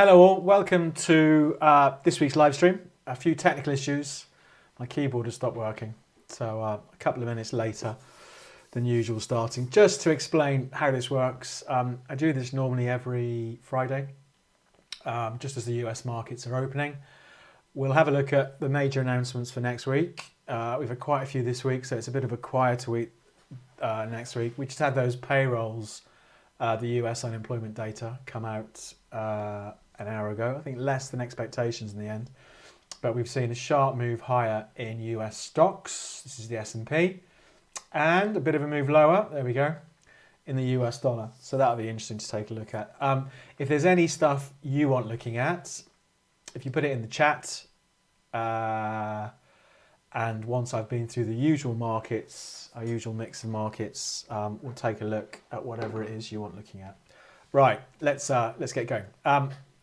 Hello all, welcome to this week's live stream. A few technical issues. My keyboard has stopped working, so a couple of minutes later than usual starting. Just to explain how this works, I do this normally every Friday, just as the US markets are opening. We'll have a look at the major announcements for next week. We've had quite a few this week, so it's a bit of a quieter week next week. We just had those payrolls, the US unemployment data come out an hour ago. I think less than expectations in the end, but we've seen a sharp move higher in US stocks. This is the S&P, and a bit of a move lower, there we go, in the US dollar. So that'll be interesting to take a look at. If there's any stuff you want looking at, if you put it in the chat, and once I've been through the usual markets, our usual mix of markets, we'll take a look at whatever it is you want looking at. Right, let's get going.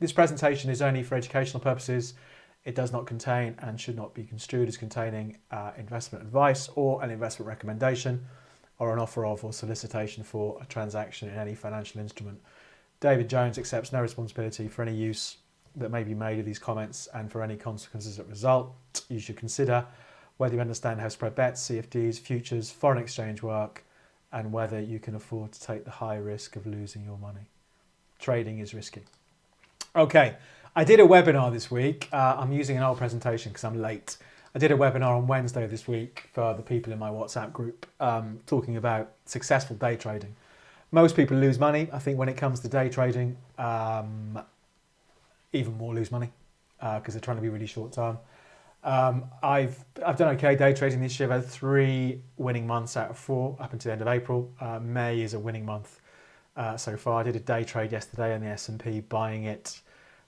This presentation is only for educational purposes. It does not contain and should not be construed as containing investment advice or an investment recommendation or an offer of or solicitation for a transaction in any financial instrument. David Jones accepts no responsibility for any use that may be made of these comments and for any consequences that result. You should consider whether you understand how spread bets, CFDs, futures, foreign exchange work, and whether you can afford to take the high risk of losing your money. Trading is risky. Okay, I did a webinar this week. I'm using an old presentation because I'm late. I did a webinar on Wednesday this week for the people in my WhatsApp group, talking about successful day trading. Most people lose money. I think when it comes to day trading, even more lose money because they're trying to be really short term. I've done okay day trading this year. I've had 3 winning months out of 4 up until the end of April. May is a winning month so far. I did a day trade yesterday on the S&P, buying it,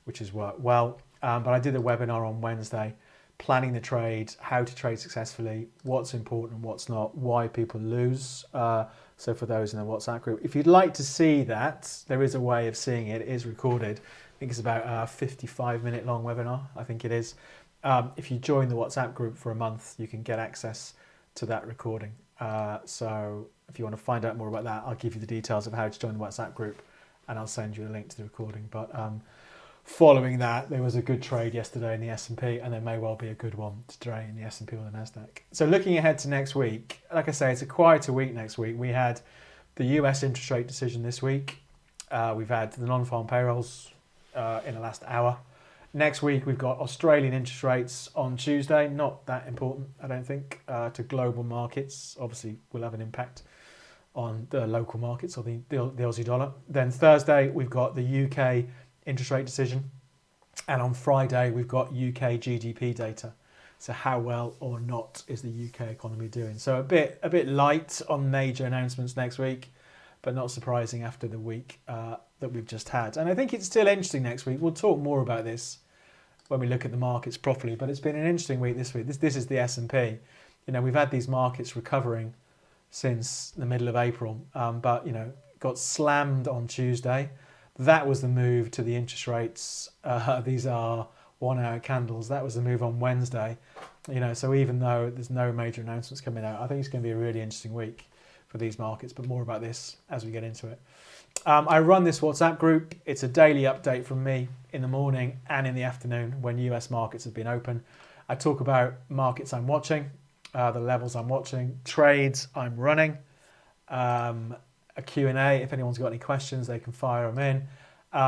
which has worked well. But I did a webinar on Wednesday, planning the trade, how to trade successfully, what's important, what's not, why people lose. So for those in the WhatsApp group, if you'd like to see that, there is a way of seeing it. It is recorded. I think it's about a 55-minute long webinar, I think it is. If you join the WhatsApp group for a month, you can get access to that recording. So if you want to find out more about that, I'll give you the details of how to join the WhatsApp group and I'll send you a link to the recording. But following that, there was a good trade yesterday in the S&P, and there may well be a good one today in the S&P or the Nasdaq. So looking ahead to next week, like I say, it's a quieter week next week. We had the US interest rate decision this week. We've had the non-farm payrolls in the last hour. Next week, we've got Australian interest rates on Tuesday. Not that important, I don't think, to global markets. Obviously, will have an impact on the local markets or the Aussie dollar. Then Thursday, we've got the UK interest rate decision. And on Friday, we've got UK GDP data. So how well or not is the UK economy doing? So a bit light on major announcements next week, but not surprising after the week that we've just had. And I think it's still interesting next week. We'll talk more about this when we look at the markets properly, but it's been an interesting week this week. This is the S&P. You know, we've had these markets recovering since the middle of April, but, you know, got slammed on Tuesday. That was the move to the interest rates. These are 1-hour candles. That was the move on Wednesday. You know, so even though there's no major announcements coming out, I think it's going to be a really interesting week for these markets, but more about this as we get into it. I run this WhatsApp group. It's a daily update from me in the morning and in the afternoon when US markets have been open. I talk about markets I'm watching, the levels I'm watching, trades I'm running, a Q&A. If anyone's got any questions, they can fire them in.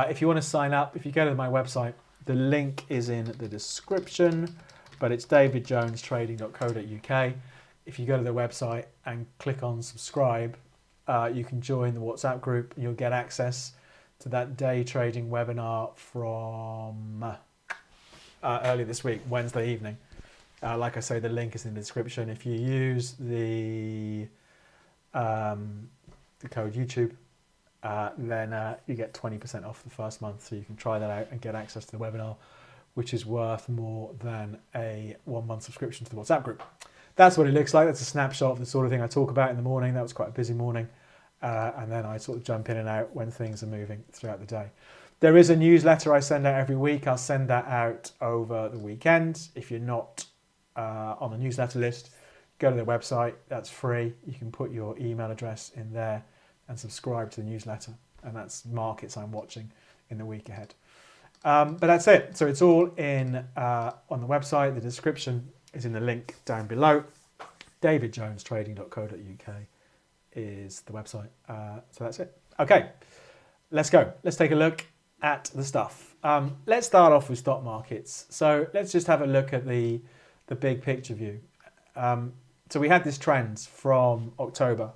If you want to sign up, if you go to my website, the link is in the description, but it's davidjonestrading.co.uk. If you go to the website and click on subscribe, you can join the WhatsApp group and you'll get access to that day trading webinar from early this week, Wednesday evening. Like I say, the link is in the description. If you use the code YouTube, then you get 20% off the first month. So you can try that out and get access to the webinar, which is worth more than a 1-month subscription to the WhatsApp group. That's what it looks like. That's a snapshot of the sort of thing I talk about in the morning. That was quite a busy morning. And then I sort of jump in and out when things are moving throughout the day. There is a newsletter I send out every week. I'll send that out over the weekend. If you're not on the newsletter list, go to the website. That's free. You can put your email address in there and subscribe to the newsletter. And that's markets I'm watching in the week ahead. But that's it. So it's all in on the website. The description is in the link down below. davidjonestrading.co.uk is the website. So that's it. Okay, let's go. Let's take a look at the stuff. Let's start off with stock markets. So let's just have a look at the big picture view. So we had this trend from October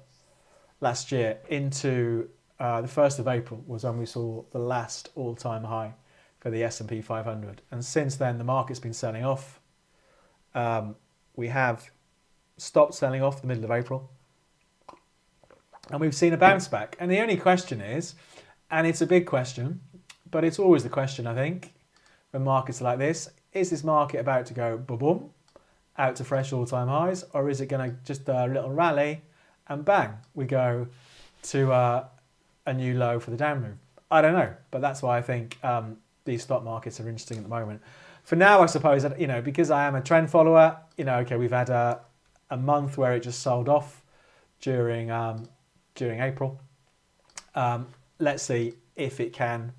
last year into the 1st of April was when we saw the last all-time high for the S&P 500. And since then, the market's been selling off. We have stopped selling off the middle of April. And we've seen a bounce back. And the only question is, and it's a big question, but it's always the question, I think, when markets are like this, is this market about to go boom, out to fresh all-time highs, or is it going to just a little rally and bang, we go to a new low for the down move? I don't know, but that's why I think these stock markets are interesting at the moment. For now, I suppose that, because I am a trend follower, okay, we've had a month where it just sold off during April. Let's see if it can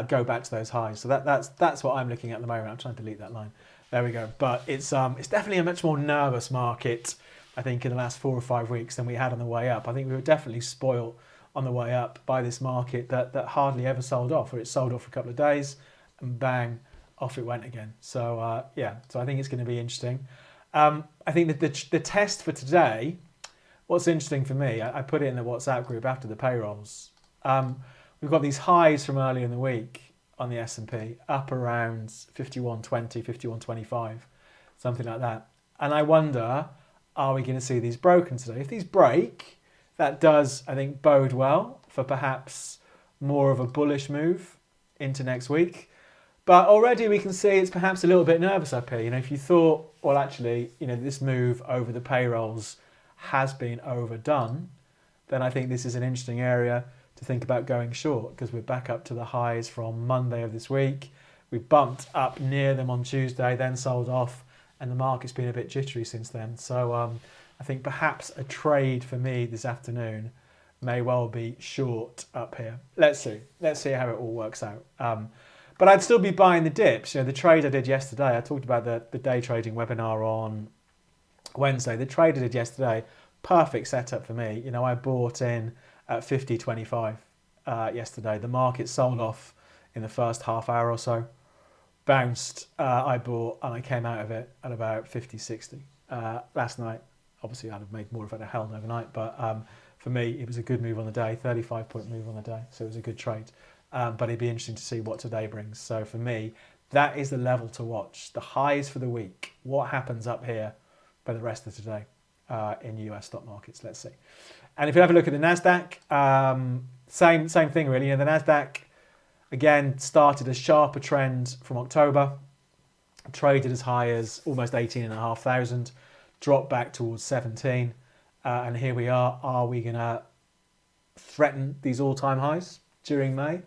go back to those highs. So that's what I'm looking at the moment. I'm trying to delete that line. There we go. But it's definitely a much more nervous market, I think, in the last 4 or 5 weeks than we had on the way up. I think we were definitely spoiled on the way up by this market that hardly ever sold off, or it sold off for a couple of days and bang, off it went again. So so I think it's going to be interesting. I think that the test for today, what's interesting for me, I put it in the WhatsApp group after the payrolls. We've got these highs from earlier in the week on the S&P, up around 51.20, 51.25, something like that. And I wonder, are we going to see these broken today? If these break, that does, I think, bode well for perhaps more of a bullish move into next week. But already we can see it's perhaps a little bit nervous up here. If you thought, well, actually, this move over the payrolls has been overdone, then I think this is an interesting area to think about going short, because we're back up to the highs from Monday of this week. We bumped up near them on Tuesday, then sold off, and the market's been a bit jittery since then. So I think perhaps a trade for me this afternoon may well be short up here. Let's see how it all works out. But I'd still be buying the dips. The trade I did yesterday, I talked about the day trading webinar on Wednesday. The trade I did yesterday, perfect setup for me. I bought in at 50.25 yesterday. The market sold off in the first half hour or so, bounced, I bought, and I came out of it at about 50.60 last night. Obviously, I'd have made more of it a hell overnight, but for me, it was a good move on the day, 35-point move on the day, so it was a good trade. But it'd be interesting to see what today brings. So for me, that is the level to watch. The highs for the week. What happens up here for the rest of today in US stock markets? Let's see. And if you have a look at the NASDAQ, same thing really. The NASDAQ, again, started a sharper trend from October, traded as high as almost 18,500, dropped back towards 17. And here we are. Are we going to threaten these all-time highs during May?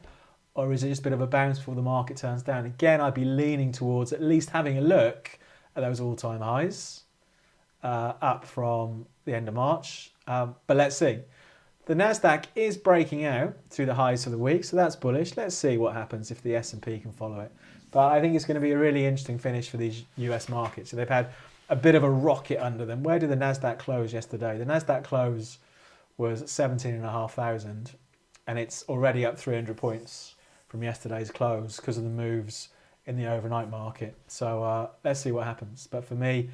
Or is it just a bit of a bounce before the market turns down? Again, I'd be leaning towards at least having a look at those all-time highs up from the end of March. But let's see. The NASDAQ is breaking out through the highs for the week, so that's bullish. Let's see what happens if the S&P can follow it. But I think it's going to be a really interesting finish for these US markets. So they've had a bit of a rocket under them. Where did the NASDAQ close yesterday? The NASDAQ close was 17,500, and it's already up 300 points from yesterday's close because of the moves in the overnight market. So let's see what happens. But for me,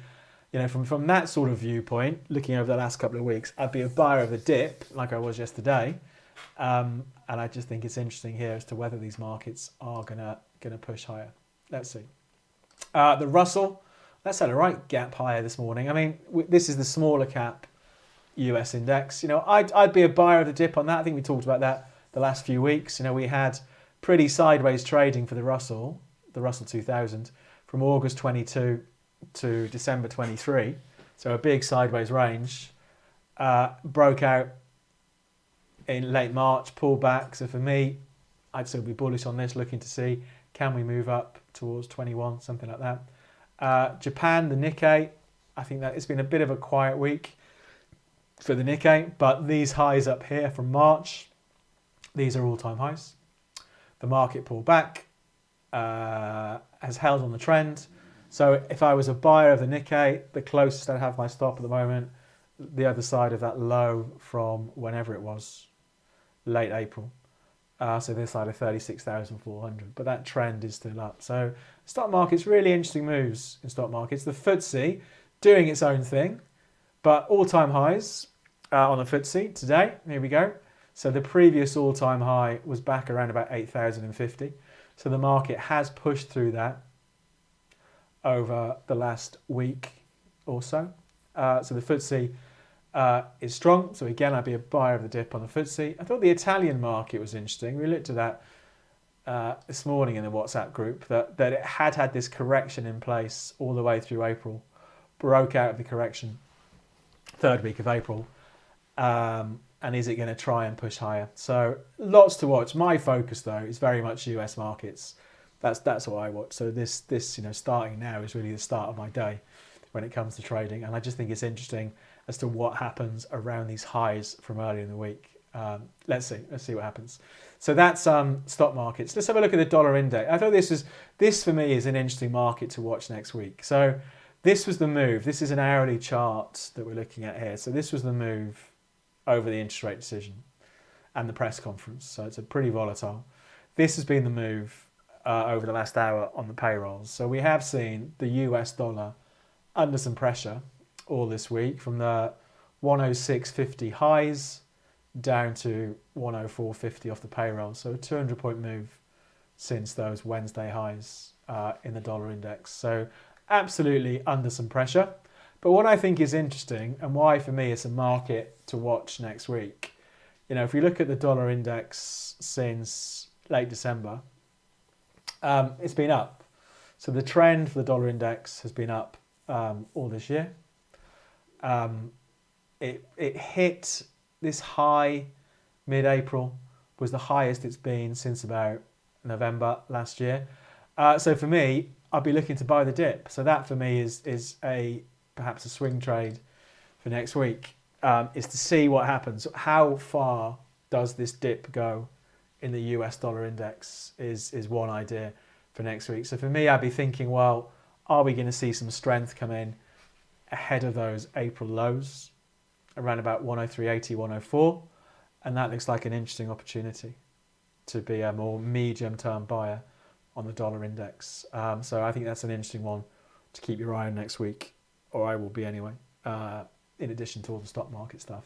from that sort of viewpoint, looking over the last couple of weeks, I'd be a buyer of the dip like I was yesterday. And I just think it's interesting here as to whether these markets are gonna push higher. Let's see. The Russell, that's had a right gap higher this morning. I mean, this is the smaller cap US index. I'd be a buyer of the dip on that. I think we talked about that the last few weeks. We had pretty sideways trading for the Russell 2000 from August 22 to December 23, so a big sideways range, broke out in late March, pulled back. So for me, I'd still be bullish on this, looking to see, can we move up towards 21, something like that. Japan, the Nikkei, I think that it's been a bit of a quiet week for the Nikkei, but these highs up here from March, these are all-time highs. The market pulled back, has held on the trend. So if I was a buyer of the Nikkei, the closest I'd have my stop at the moment, the other side of that low from whenever it was, late April. So this side of 36,400, but that trend is still up. So stock markets, really interesting moves in stock markets. The FTSE doing its own thing, but all-time highs on the FTSE today. Here we go. So the previous all-time high was back around about 8,050. So the market has pushed through that over the last week or so. So the FTSE is strong. So again, I'd be a buyer of the dip on the FTSE. I thought the Italian market was interesting. We looked at that this morning in the WhatsApp group, that it had this correction in place all the way through April, broke out of the correction third week of April. And is it going to try and push higher? So lots to watch. My focus though is very much US markets. That's what I watch. So this starting now is really the start of my day when it comes to trading, and I just think it's interesting as to what happens around these highs from earlier in the week. Let's see what happens. So that's stock markets. Let's have a look at the dollar index. I thought this for me is an interesting market to watch next week. So this was the move. This is an hourly chart that we're looking at here. So this was the move over the interest rate decision and the press conference. So it's a pretty volatile. This has been the move over the last hour on the payrolls. So we have seen the US dollar under some pressure all this week, from the 106.50 highs down to 104.50 off the payroll. So a 200-point move since those Wednesday highs in the dollar index. So absolutely under some pressure. But what I think is interesting, and why for me it's a market to watch next week, if we look at the dollar index since late December, it's been up. So the trend for the dollar index has been up all this year. It hit this high mid-April, was the highest it's been since about November last year. So for me, I'll be looking to buy the dip. So that for me is perhaps a swing trade for next week, is to see what happens. How far does this dip go in the US dollar index is one idea for next week. So for me, I'd be thinking, well, are we going to see some strength come in ahead of those April lows around about 103.80, 104? And that looks like an interesting opportunity to be a more medium-term buyer on the dollar index. So I think that's an interesting one to keep your eye on next week, or I will be anyway, in addition to all the stock market stuff.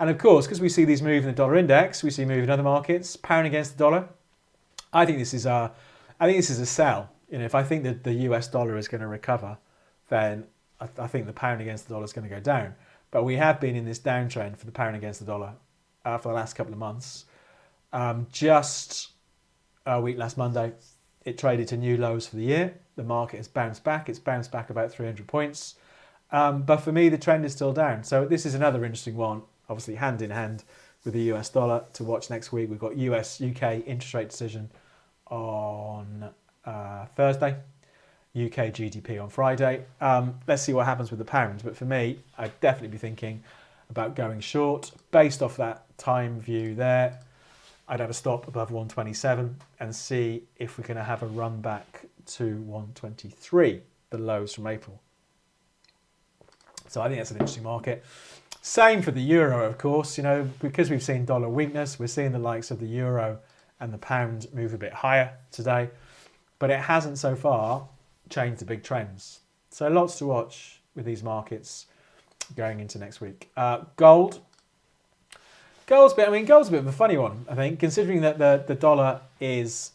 And of course, because we see these move in the dollar index, we see move in other markets, pound against the dollar. I think this is a sell. If I think that the US dollar is going to recover, then I think the pound against the dollar is going to go down. But we have been in this downtrend for the pound against the dollar for the last couple of months. Just a week last Monday, it traded to new lows for the year. The market has bounced back. It's bounced back about 300 points. But for me, the trend is still down. So this is another interesting one, obviously hand in hand with the US dollar to watch next week. We've got US-UK interest rate decision on Thursday, UK GDP on Friday. Let's see what happens with the pound. But for me, I'd definitely be thinking about going short. Based off that time view there, I'd have a stop above 127 and see if we're going to have a run back to 123, the lows from April. So I think that's an interesting market. Same for the euro, of course. Because we've seen dollar weakness, we're seeing the likes of the euro and the pound move a bit higher today. But it hasn't so far changed the big trends. So lots to watch with these markets going into next week. Gold. Gold's a bit of a funny one, I think, considering that the dollar is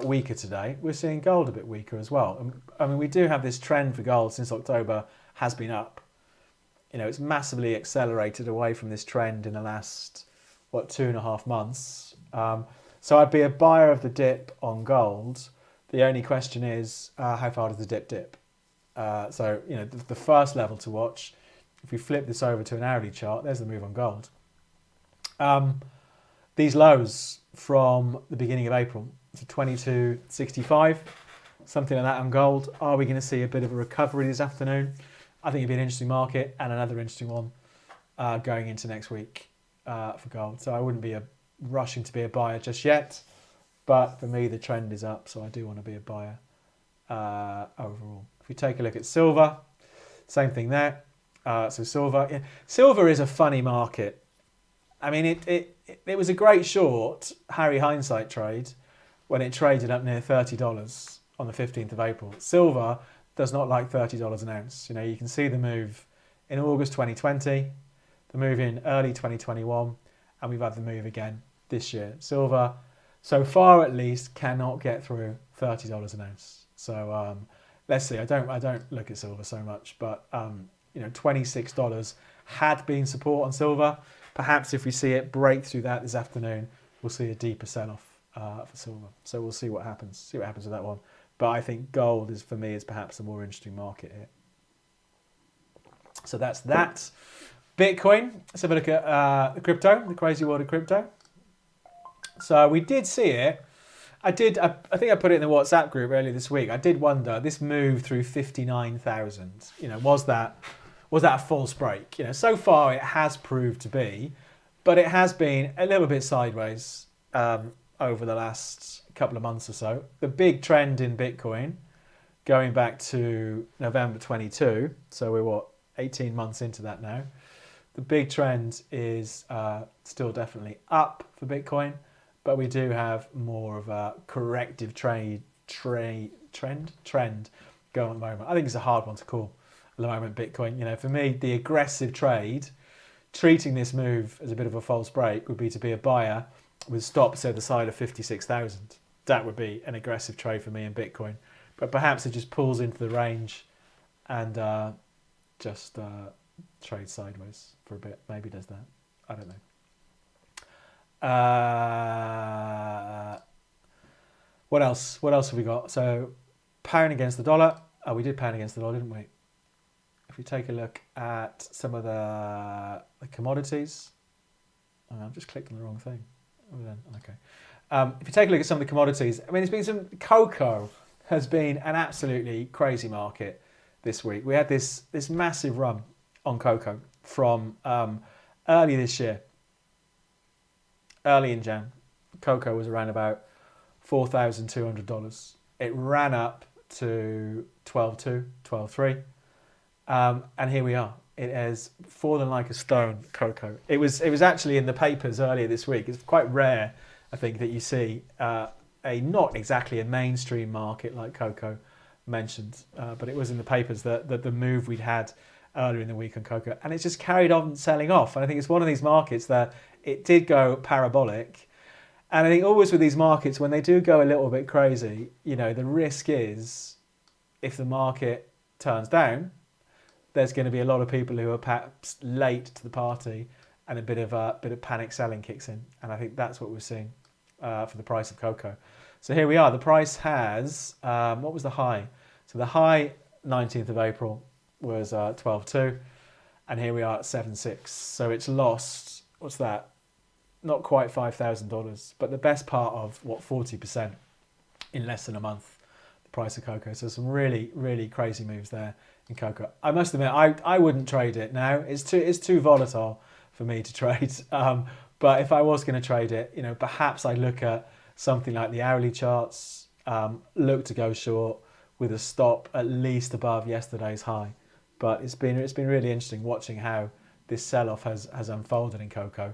weaker today. We're seeing gold a bit weaker as well. We do have this trend for gold since October has been up. It's massively accelerated away from this trend in the last, 2.5 months. So I'd be a buyer of the dip on gold. The only question is, how far does the dip? So the first level to watch, if we flip this over to an hourly chart, there's the move on gold. These lows from the beginning of April, so 22.65, something like that on gold. Are we going to see a bit of a recovery this afternoon? I think it'd be an interesting market and another interesting one going into next week for gold. So I wouldn't be rushing to be a buyer just yet. But for me, the trend is up, so I do want to be a buyer overall. If we take a look at silver, same thing there. So silver is a funny market. I mean, it was a great short Harry hindsight trade when it traded up near $30 on the 15th of April. Silver does not like $30 an ounce. You know, you can see the move in August 2020, the move in early 2021, and we've had the move again this year. Silver, so far at least, cannot get through $30 an ounce. So let's see. I don't look at silver so much, but you know, $26 had been support on silver. Perhaps if we see it break through that this afternoon, we'll see a deeper sell-off for silver. So we'll see what happens. See what happens with that one. But I think gold is, for me, is perhaps a more interesting market here. So that's that. Bitcoin. Let's have a look at the crypto, the crazy world of crypto. So we did see it. I think I put it in the WhatsApp group earlier this week. I did wonder, this move through 59,000. You know, was that a false break? You know, so far it has proved to be, but it has been a little bit sideways over the last couple of months or so. The big trend in Bitcoin, going back to November 22, so we're 18 months into that now. The big trend is still definitely up for Bitcoin, but we do have more of a corrective trend going on at the moment. I think it's a hard one to call at the moment, Bitcoin. You know, for me, the aggressive trade, treating this move as a bit of a false break, would be to be a buyer with stops either side of 56,000. That would be an aggressive trade for me in Bitcoin. But perhaps it just pulls into the range and just trades sideways for a bit. Maybe does that. I don't know. What else? What else have we got? So pound against the dollar. Oh, we did pound against the dollar, didn't we? If we take a look at some of the commodities. Oh, I've just clicked on the wrong thing. Oh, then, okay. If you take a look at some of the commodities, I mean, it's been some... Cocoa has been an absolutely crazy market this week. We had this massive run on cocoa from early this year. Early in Jan, cocoa was around about $4,200. It ran up to 12.2, 12.3, and here we are. It has fallen like a stone, cocoa. It was actually in the papers earlier this week. It's quite rare, I think, that you see a not exactly a mainstream market like cocoa mentioned, but it was in the papers that the move we'd had earlier in the week on cocoa, and it's just carried on selling off. And I think it's one of these markets that it did go parabolic. And I think always with these markets, when they do go a little bit crazy, you know, the risk is if the market turns down, there's going to be a lot of people who are perhaps late to the party, and a bit of panic selling kicks in. And I think that's what we're seeing for the price of cocoa. So here we are. The price has, what was the high? So the high 19th of April was 12.2, and here we are at 7.6. So it's lost, what's that? Not quite $5,000, but the best part of 40% in less than a month, the price of cocoa. So some really, really crazy moves there in cocoa. I must admit, I wouldn't trade it now. It's too volatile for me to trade. But if I was going to trade it, you know, perhaps I'd look at something like the hourly charts, look to go short with a stop at least above yesterday's high. But it's been really interesting watching how this sell-off has unfolded in cocoa,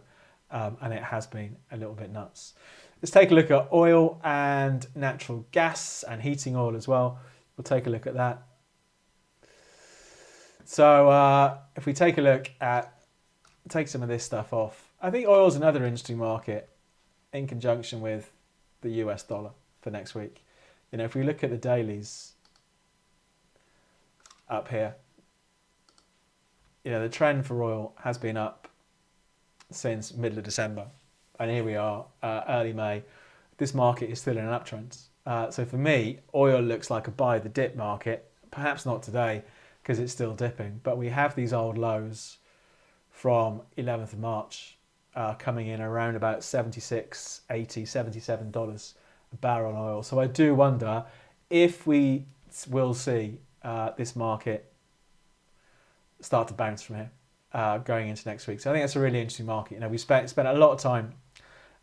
and it has been a little bit nuts. Let's take a look at oil and natural gas and heating oil as well. We'll take a look at that. So if we take a look at, take some of this stuff off, I think oil is another interesting market in conjunction with the US dollar for next week. You know, if we look at the dailies up here, you know, the trend for oil has been up since middle of December, and here we are, early May. This market is still in an uptrend. So for me, oil looks like a buy the dip market. Perhaps not today because it's still dipping, but we have these old lows from 11th of March coming in around about $76, $80, $77 a barrel on oil. So I do wonder if we will see this market start to bounce from here going into next week. So I think that's a really interesting market. You know, we spent a lot of time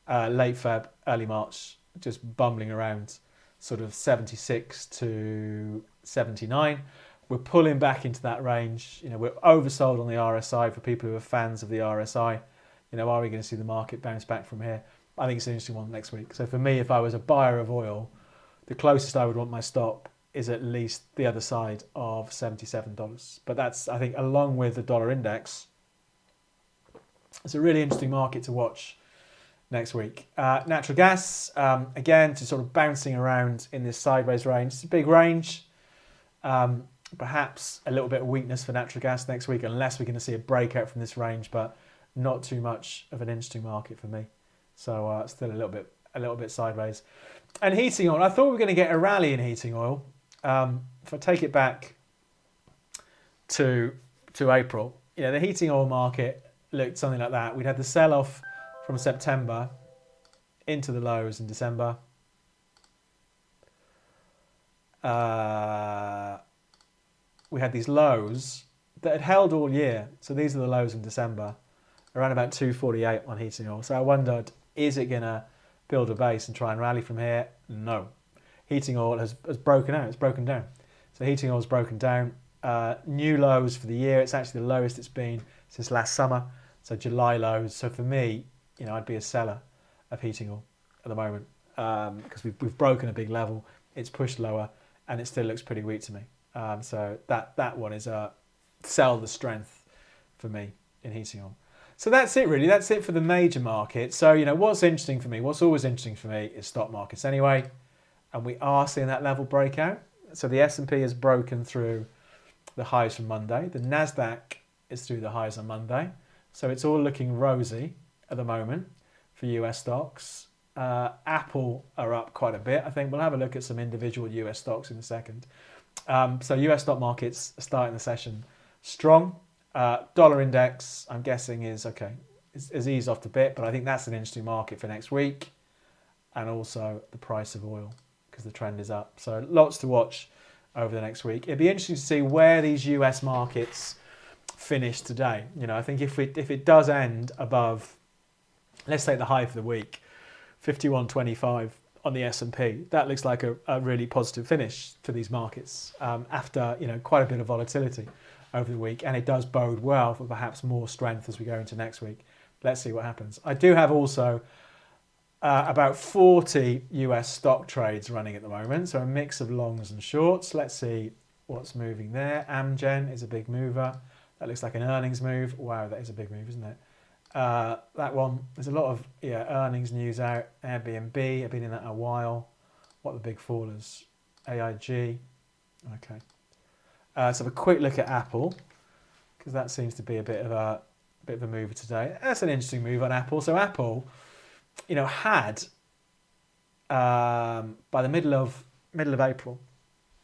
late Feb, early March just bumbling around sort of 76 to 79. We're pulling back into that range. You know, we're oversold on the RSI for people who are fans of the RSI. You know, are we going to see the market bounce back from here? I think it's an interesting one next week. So for me, if I was a buyer of oil, the closest I would want my stop is at least the other side of $77. But that's, I think, along with the dollar index, it's a really interesting market to watch next week. Natural gas, again, just sort of bouncing around in this sideways range. It's a big range. Perhaps a little bit of weakness for natural gas next week, unless we're going to see a breakout from this range, but not too much of an interesting market for me. So still a little bit sideways. And heating oil, I thought we were going to get a rally in heating oil. If I take it back to April, you know, the heating oil market looked something like that. We'd had the sell-off from September into the lows in December. We had these lows that had held all year. So these are the lows in December, around about 248 on heating oil. So I wondered, is it going to build a base and try and rally from here? No. Heating oil has broken out. It's broken down. So heating oil has broken down. New lows for the year. It's actually the lowest it's been since last summer. So July lows. So for me, you know, I'd be a seller of heating oil at the moment because we've broken a big level. It's pushed lower and it still looks pretty weak to me. So that one is a sell the strength for me in heating oil. So that's it really. That's it for the major market. So, you know, what's interesting for me, what's always interesting for me is stock markets anyway. And we are seeing that level breakout. So the S&P has broken through the highs from Monday. The NASDAQ is through the highs on Monday. So it's all looking rosy at the moment for US stocks. Apple are up quite a bit. I think we'll have a look at some individual US stocks in a second. So US stock markets are starting the session strong. Dollar index, I'm guessing, is okay. Is eased off a bit, but I think that's an interesting market for next week. And also the price of oil, because the trend is up. So lots to watch over the next week. It'd be interesting to see where these US markets finish today. You know, I think if it does end above, let's take the high for the week, 51.25 on the S&P, that looks like a really positive finish for these markets after, you know, quite a bit of volatility over the week, and it does bode well for perhaps more strength as we go into next week. Let's see what happens. I do have also about 40 US stock trades running at the moment, so a mix of longs and shorts. Let's see what's moving there. Amgen is a big mover. That looks like an earnings move. Wow, that is a big move, isn't it? That one, there's a lot of earnings news out. Airbnb, I've been in that a while. What are the big fallers? AIG. Okay. So have a quick look at Apple, because that seems to be a bit of a mover today. That's an interesting move on Apple. So Apple, you know, had by the middle of April,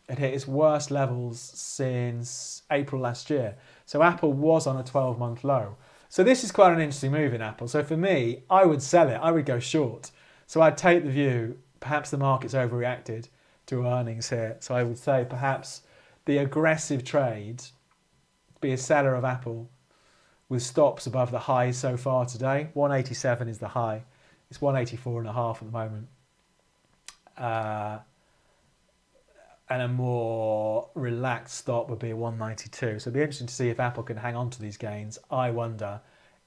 it hit its worst levels since April last year. So Apple was on a 12-month low. So this is quite an interesting move in Apple. So for me, I would sell it. I would go short. So I'd take the view, perhaps the market's overreacted to earnings here. So I would say perhaps the aggressive trade, be a seller of Apple with stops above the highs so far today. 187 is the high. It's 184.5 at the moment. And a more relaxed stop would be a 192. So it'd be interesting to see if Apple can hang on to these gains. I wonder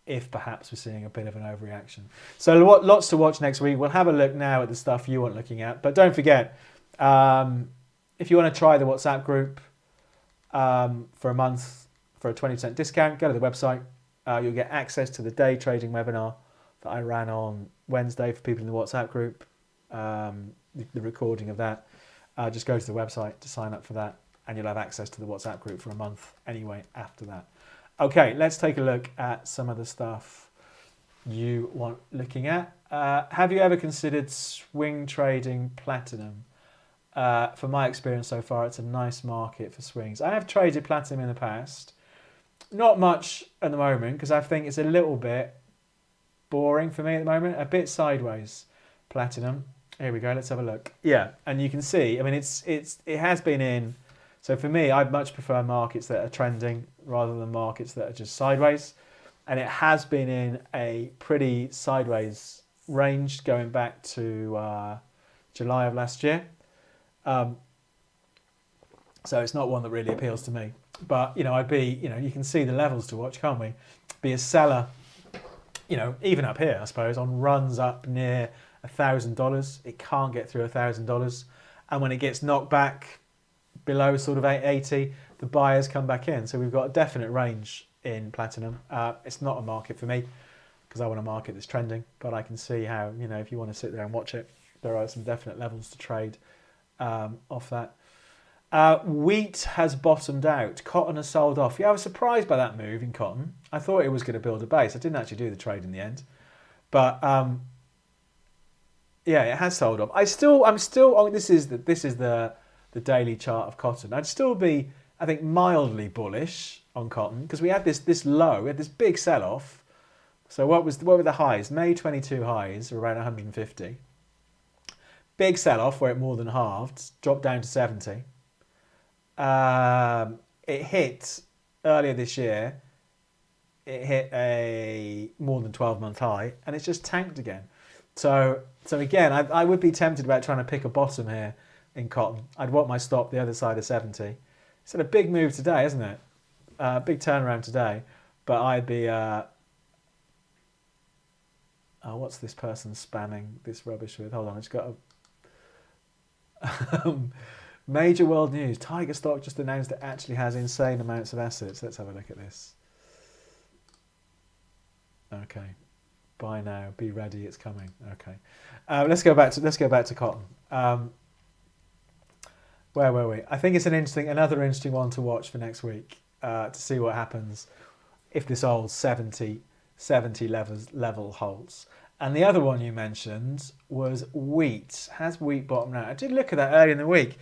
if perhaps we're seeing a bit of an overreaction. So lots to watch next week. We'll have a look now at the stuff you want looking at. But don't forget, if you want to try the WhatsApp group for a month for a 20% discount, go to the website. You'll get access to the day trading webinar that I ran on Wednesday for people in the WhatsApp group, the recording of that. Just go to the website to sign up for that, and you'll have access to the WhatsApp group for a month anyway after that. Okay, let's take a look at some of the stuff you want looking at. Have you ever considered swing trading platinum? From my experience so far, it's a nice market for swings. I have traded platinum in the past. Not much at the moment, because I think it's a little bit boring for me at the moment. A bit sideways, platinum. Here we go. Let's have a look. Yeah, and you can see. I mean, it has been in. So for me, I much prefer markets that are trending rather than markets that are just sideways. And it has been in a pretty sideways range going back to July of last year. So it's not one that really appeals to me. But, I'd be, you can see the levels to watch, can't we? Be a seller, even up here, I suppose, on runs up near $1,000. It can't get through $1,000. And when it gets knocked back below sort of 880, the buyers come back in. So we've got a definite range in platinum. It's not a market for me because I want a market that's trending. But I can see how, if you want to sit there and watch it, there are some definite levels to trade off that. Wheat has bottomed out. Cotton has sold off. Yeah, I was surprised by that move in cotton. I thought it was going to build a base. I didn't actually do the trade in the end, but yeah, it has sold off. I'm still. Oh, this is the daily chart of cotton. I'd still be, I think, mildly bullish on cotton because we had this low. We had this big sell off. So what were the highs? May 22 highs were around 150. Big sell off where it more than halved, dropped down to 70. It hit earlier this year. It hit a more than 12-month high, and it's just tanked again. So again, I would be tempted about trying to pick a bottom here in cotton. I'd want my stop the other side of 70. It's had a big move today, isn't it? Big turnaround today. But I'd be. What's this person spamming this rubbish with? Hold on, I just got a. Major world news. Tiger stock just announced it actually has insane amounts of assets. Let's have a look at this. Okay. Buy now. Be ready. It's coming. Okay. Let's go back to cotton. Where were we? I think it's another interesting one to watch for next week to see what happens if this old 70 level holds. And the other one you mentioned was wheat. Has wheat bottomed out? I did look at that earlier in the week.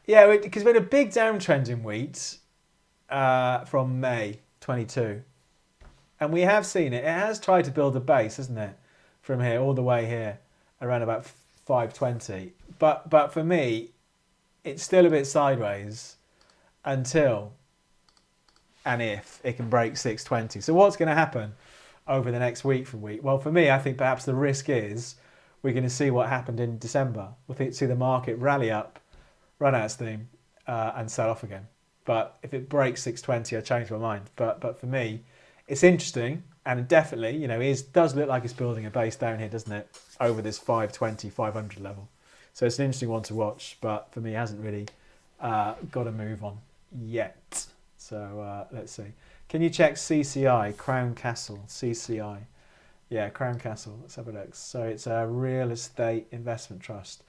Yeah, because we had a big downtrend in wheat from May 22. And we have seen it. It has tried to build a base, hasn't it? From here, all the way here, around about 520. But for me, it's still a bit sideways until and if it can break 620. So what's going to happen over the next week from wheat? Well, for me, I think perhaps the risk is we're going to see what happened in December. We'll see the market rally up, run out of steam, and sell off again. But if it breaks 620, I change my mind. But for me, it's interesting, and definitely, it does look like it's building a base down here, doesn't it? Over this 520, 500 level. So it's an interesting one to watch, but for me, it hasn't really got a move on yet. So let's see. Can you check CCI, Crown Castle, CCI? Yeah, Crown Castle. Let's have a look. So it's a real estate investment trust.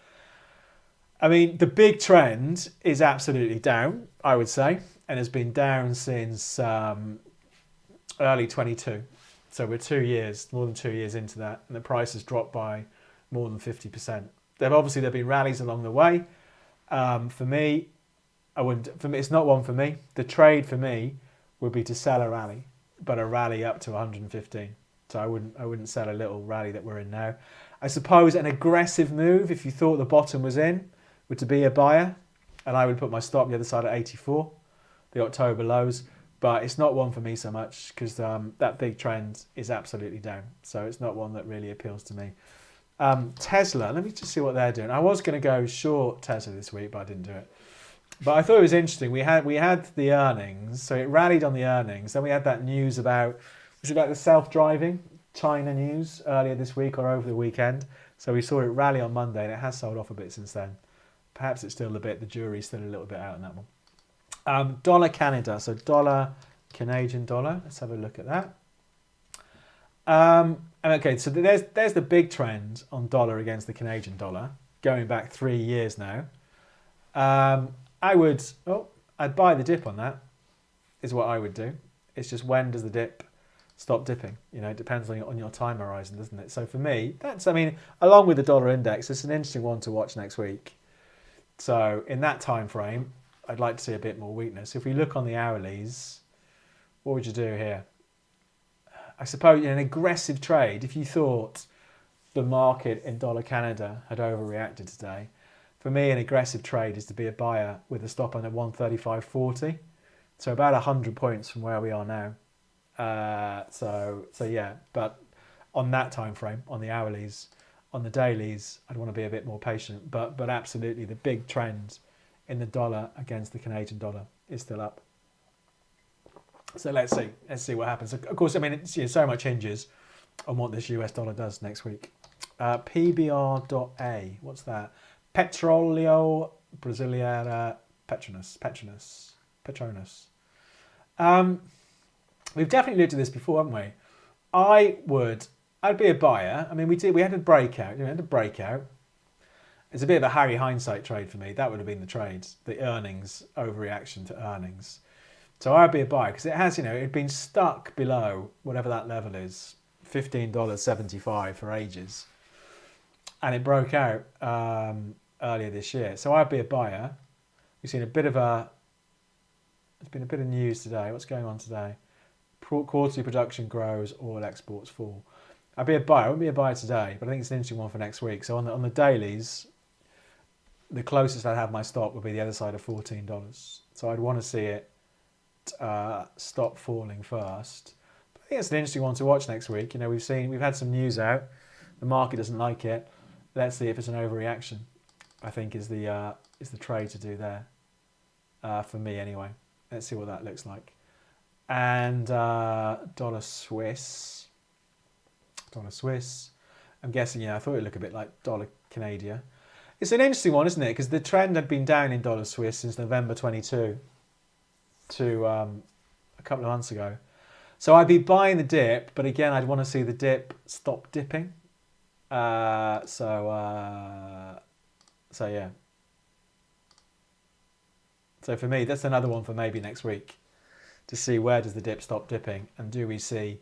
I mean, the big trend is absolutely down, I would say, and has been down since early 22. So we're more than 2 years into that, and the price has dropped by more than 50%. There've been rallies along the way. For me, it's not one for me. The trade for me would be to sell a rally, but a rally up to 115. So I wouldn't sell a little rally that we're in now. I suppose an aggressive move, if you thought the bottom was in, would to be a buyer, and I would put my stop the other side at 84, the October lows. But it's not one for me so much because that big trend is absolutely down. So it's not one that really appeals to me. Tesla, let me just see what they're doing. I was going to go short Tesla this week, but I didn't do it. But I thought it was interesting. We had the earnings, so it rallied on the earnings. Then we had that news about the self-driving China news earlier this week or over the weekend. So we saw it rally on Monday, and it has sold off a bit since then. Perhaps it's still the jury's still a little bit out on that one. Dollar Canada, so dollar Canadian dollar. Let's have a look at that. Okay, so there's the big trend on dollar against the Canadian dollar going back 3 years now. I'd buy the dip on that, is what I would do. It's just when does the dip stop dipping? It depends on your time horizon, doesn't it? So for me, along with the dollar index, it's an interesting one to watch next week. So in that time frame, I'd like to see a bit more weakness. If we look on the hourlies, what would you do here? I suppose an aggressive trade, if you thought the market in dollar Canada had overreacted today, for me an aggressive trade is to be a buyer with a stop on at 135.40. So about 100 points from where we are now. So yeah, but on that time frame, on the hourlies, on the dailies, I'd want to be a bit more patient. But absolutely, the big trend in the dollar against the Canadian dollar is still up. So let's see what happens. Of course, I mean, so much hinges on what this US dollar does next week. PBR.A, what's that? Petróleo Brasileira Petronas. We've definitely looked at this before, haven't we? I'd be a buyer. I mean, we had a breakout. We had a breakout. It's a bit of a Harry hindsight trade for me. That would have been the trade, the earnings, overreaction to earnings. So I'd be a buyer because it has, it'd been stuck below whatever that level is, $15.75 for ages. And it broke out earlier this year. So I'd be a buyer. We've seen there's been a bit of news today. What's going on today? Quarterly production grows, oil exports fall. I'd be a buyer. I wouldn't be a buyer today, but I think it's an interesting one for next week. So on the dailies, the closest I'd have my stop would be the other side of $14. So I'd want to see it stop falling first. But I think it's an interesting one to watch next week. We've had some news out. The market doesn't like it. Let's see if it's an overreaction. I think is the trade to do there for me anyway. Let's see what that looks like. And dollar Swiss. I'm guessing, I thought it would look a bit like dollar Canadian. It's an interesting one, isn't it? Because the trend had been down in dollar Swiss since November 22 to a couple of months ago. So I'd be buying the dip, but again, I'd want to see the dip stop dipping. So yeah. So for me, that's another one for maybe next week to see where does the dip stop dipping and do we see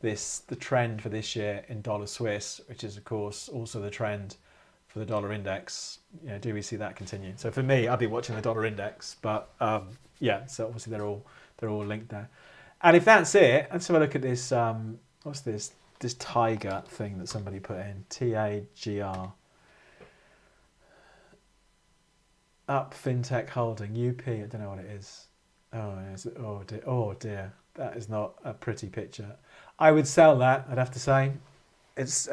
the trend for this year in dollar Swiss, which is of course also the trend for the dollar index. Do we see that continue? So for me, I'd be watching the dollar index, but so obviously they're all linked there. And if that's it, let's have a look at this. What's this? This tiger thing that somebody put in. TAGR. Up FinTech Holding. UP. I don't know what it is. Oh dear. That is not a pretty picture. I would sell that, I'd have to say. It's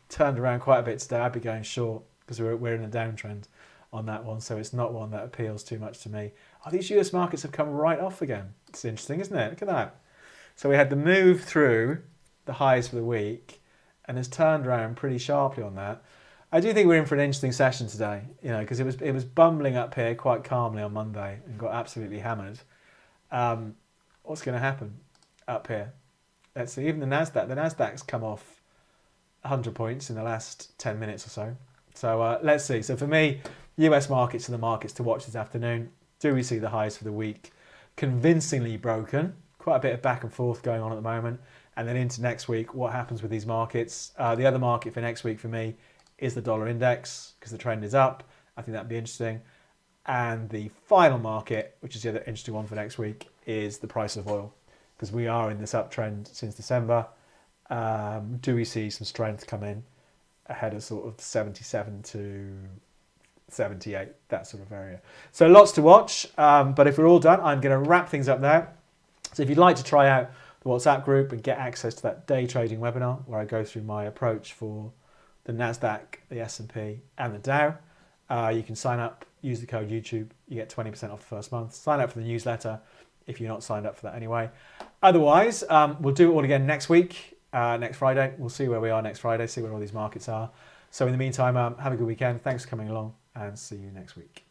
turned around quite a bit today. I'd be going short because we're in a downtrend on that one. So it's not one that appeals too much to me. Oh, these US markets have come right off again. It's interesting, isn't it? Look at that. So we had the move through the highs for the week and has turned around pretty sharply on that. I do think we're in for an interesting session today, because it was bumbling up here quite calmly on Monday and got absolutely hammered. What's going to happen up here? Let's see. Even the Nasdaq's come off 100 points in the last 10 minutes or so. So let's see. So for me, US markets are the markets to watch this afternoon. Do we see the highs for the week convincingly broken? Quite a bit of back and forth going on at the moment. And then into next week, what happens with these markets? The other market for next week for me is the dollar index because the trend is up. I think that'd be interesting. And the final market, which is the other interesting one for next week, is the price of oil because we are in this uptrend since December. Do we see some strength come in ahead of sort of 77 to 78, that sort of area? So lots to watch. But if we're all done, I'm going to wrap things up there. So if you'd like to try out the WhatsApp group and get access to that day trading webinar where I go through my approach for the Nasdaq, the S&P and the Dow, you can sign up, use the code YouTube, you get 20% off the first month. Sign up for the newsletter if you're not signed up for that anyway. Otherwise, we'll do it all again next week, next Friday. We'll see where we are next Friday, see where all these markets are. So in the meantime, have a good weekend. Thanks for coming along and see you next week.